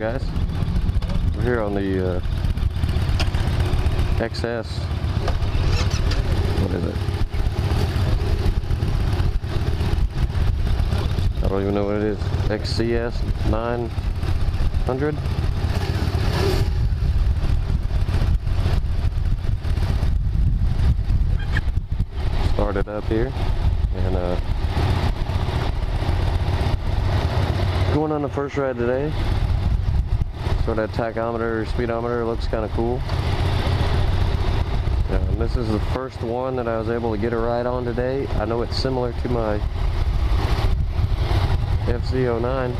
guys? We're here on the XS. What is it? I don't even know what it is. XSR-9. Started up here and going on the first ride today. So that tachometer, speedometer looks kind of cool. This is the first one that I was able to get a ride on today. I know it's similar to my XSR-9.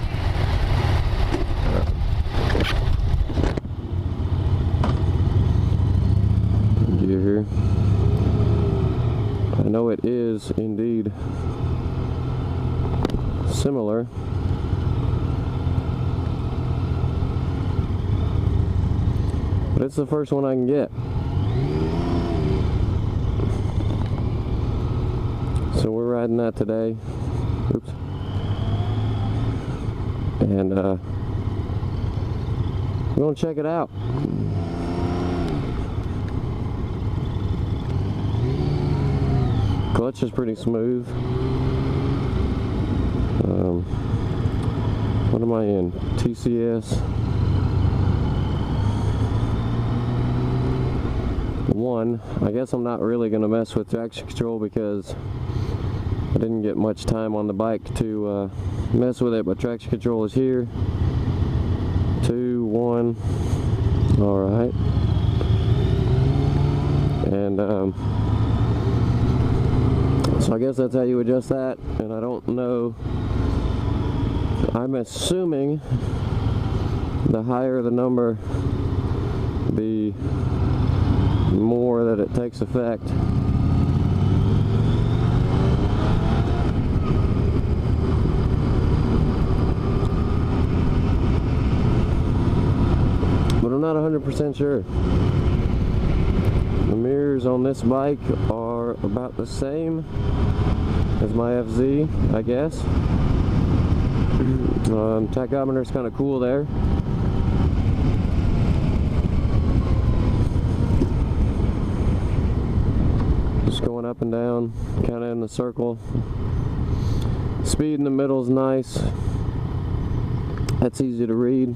Gear here. I know it is indeed similar. But it's the first one I can get. So we're riding that today. Oops. And we're gonna check it out. Clutch is pretty smooth. What am I in? TCS 1. I guess I'm not really going to mess with traction control because I didn't get much time on the bike to mess with it, but traction control is here. 2, 1. Alright. And so I guess that's how you adjust that, and I don't know. I'm assuming the higher the number, the more that it takes effect. But I'm not 100% sure. The mirrors on this bike are about the same as my FZ, I guess. Tachometer is kind of cool there. Just going up and down, kind of in the circle. Speed in the middle is nice. That's easy to read.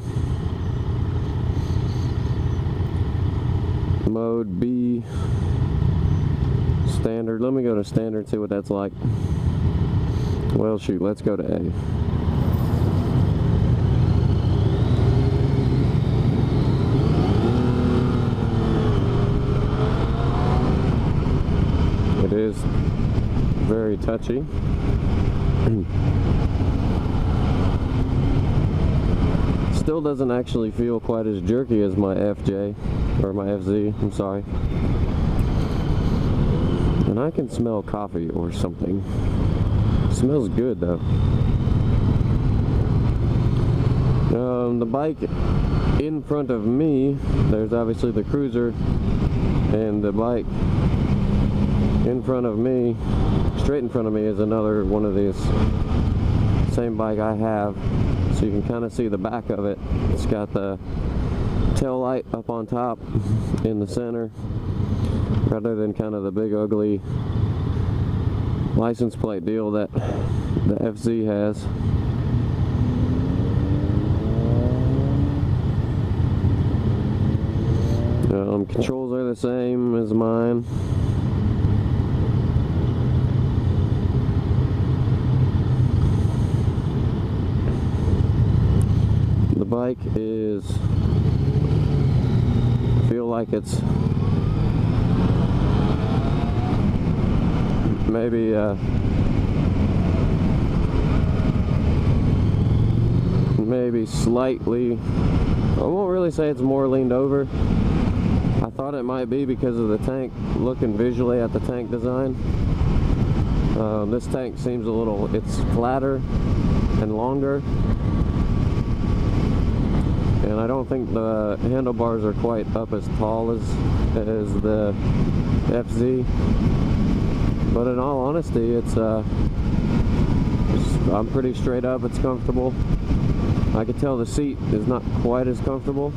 Mode B. Standard. Let me go to standard and see what that's like. Well, shoot, let's go to A. It is very touchy. Still doesn't actually feel quite as jerky as my FJ, or my FZ, I'm sorry. And I can smell coffee or something. It smells good though. The bike in front of me, there's obviously the cruiser, and the bike in front of me, straight in front of me, is another one of these. Same bike I have, so you can kind of see the back of it. It's got the tail light up on top in the center, rather than kind of the big ugly license plate deal that the FZ has. Controls are the same as mine. The bike is, feel like it's maybe maybe slightly, I won't really say it's more leaned over. I thought it might be because of the tank, looking visually at the tank design. This tank seems a little, it's flatter and longer, and I don't think the handlebars are quite up as tall as the FZ. But in all honesty, it's I'm pretty straight up, it's comfortable. I can tell the seat is not quite as comfortable.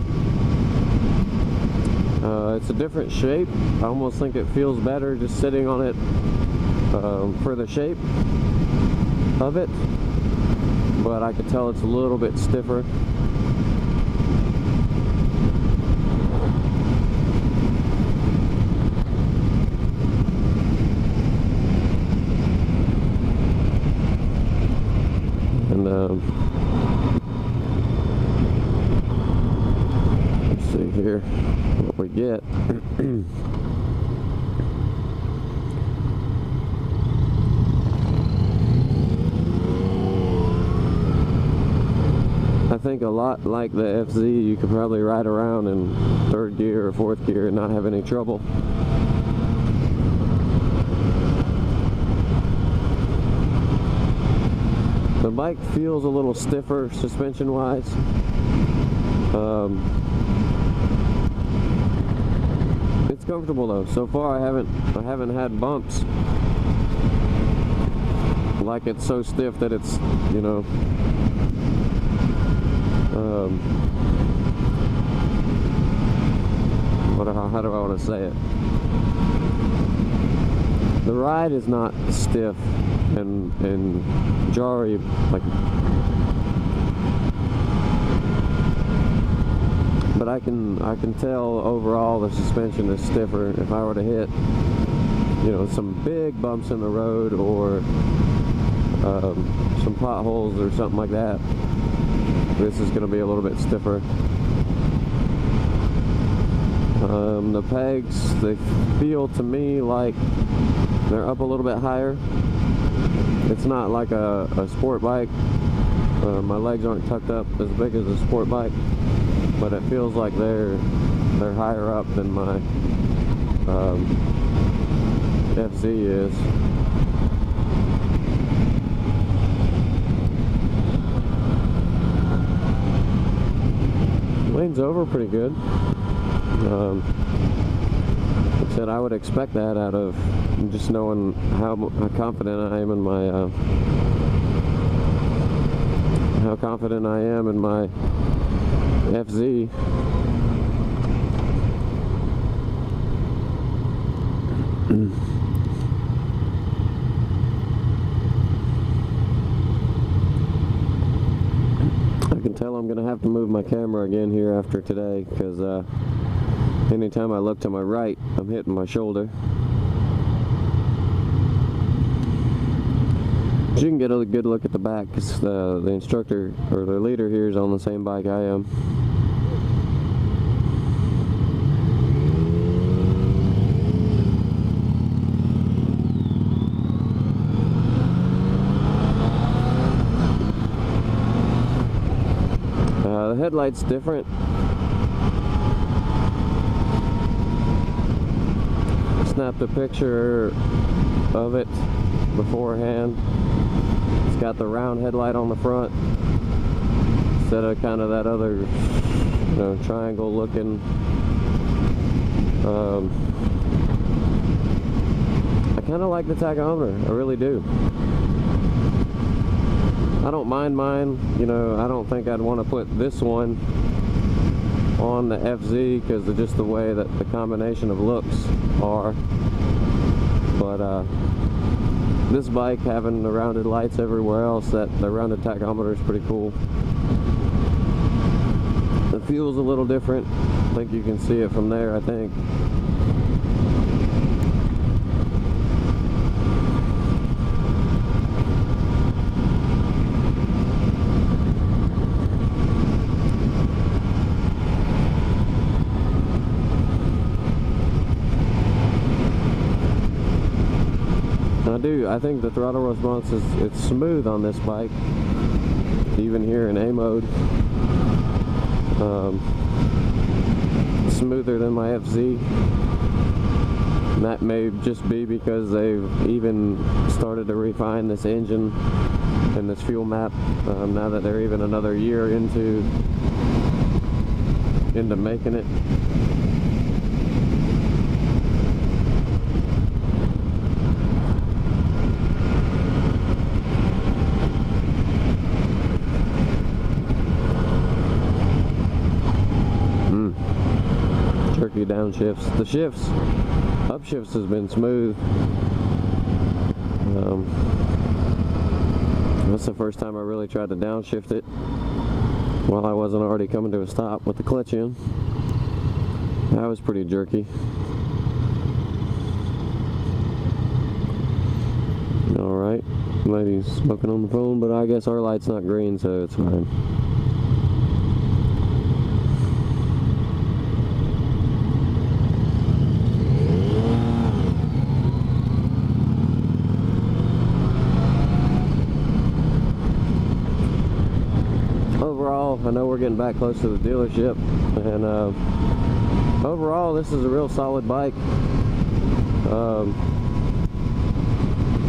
It's a different shape. I almost think it feels better just sitting on it for the shape of it, but I can tell it's a little bit stiffer. And let's see here what we get. I think a lot like the FZ, you could probably ride around in 3rd gear or 4th gear and not have any trouble. The bike feels a little stiffer suspension wise. It's comfortable though. So far I haven't had bumps like it's so stiff that it's, you know, how do I want to say it? The ride is not stiff and jarry, like, but I can tell overall the suspension is stiffer. If I were to hit, you know, some big bumps in the road or some potholes or something like that, this is going to be a little bit stiffer. The pegs, they feel to me like they're up a little bit higher. It's not like a sport bike. My legs aren't tucked up as big as a sport bike, but it feels like they're higher up than my FZ is. Lane's over pretty good. Like I said, I would expect that out of just knowing how confident I am in my FZ. I can tell I'm gonna have to move my camera again here after today, because anytime I look to my right, I'm hitting my shoulder. But you can get a good look at the back, because the instructor or the leader here is on the same bike I am. The headlight's different. Snapped a picture of it beforehand. It's got the round headlight on the front instead of kind of that other, you know, triangle looking. I kind of like the tachometer, I really do. I don't mind mine, you know. I don't think I'd want to put this one on the FZ because of just the way that the combination of looks are. But this bike having the rounded lights everywhere else, that the rounded tachometer is pretty cool. The fuel's a little different. I think you can see it from there, I think. I think the throttle response it's smooth on this bike, even here in A mode. Smoother than my FZ. And that may just be because they've even started to refine this engine and this fuel map now that they're even another year into making it. few downshifts. The upshifts has been smooth. That's the first time I really tried to downshift it while I wasn't already coming to a stop with the clutch in. That was pretty jerky. Alright, lady's smoking on the phone, but I guess our light's not green, so it's fine. Overall, I know we're getting back close to the dealership, and overall this is a real solid bike.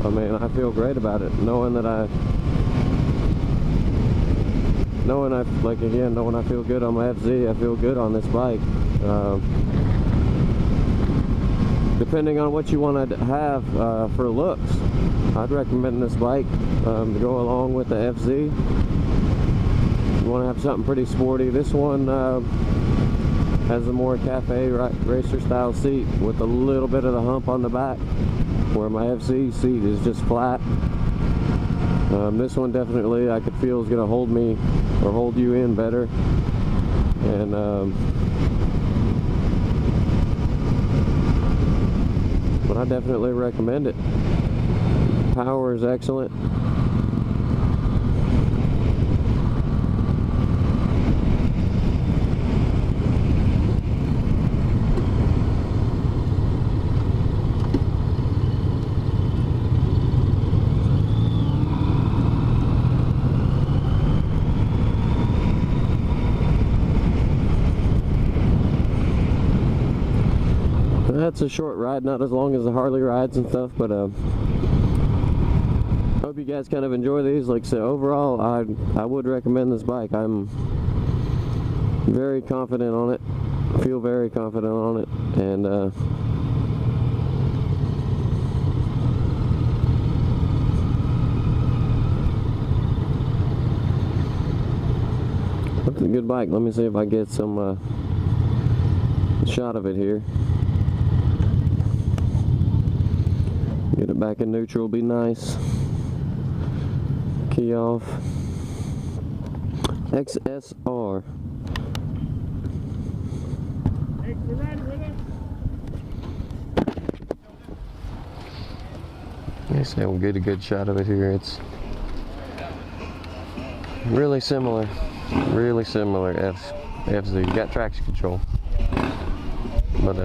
I mean, I feel great about it, knowing I feel good on my FZ, I feel good on this bike. Depending on what you want to have for looks, I'd recommend this bike to go along with the FZ. You want to have something pretty sporty. This one has a more cafe racer style seat with a little bit of the hump on the back, where my FC seat is just flat. This one definitely I could feel is going to hold me or hold you in better, and but I definitely recommend it. Power is excellent. That's a short ride, not as long as the Harley rides and stuff, but hope you guys kind of enjoy these. Like I said, overall I would recommend this bike. I'm very confident on it, feel very confident on it, and it's a good bike. Let me see if I get some shot of it here. Get it back in neutral, be nice. Key off. XSR. I say we'll get a good shot of it here. It's really similar. Really similar FZ. Got traction control. But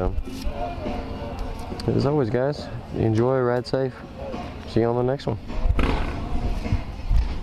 as always, guys, enjoy, ride safe. See you on the next one.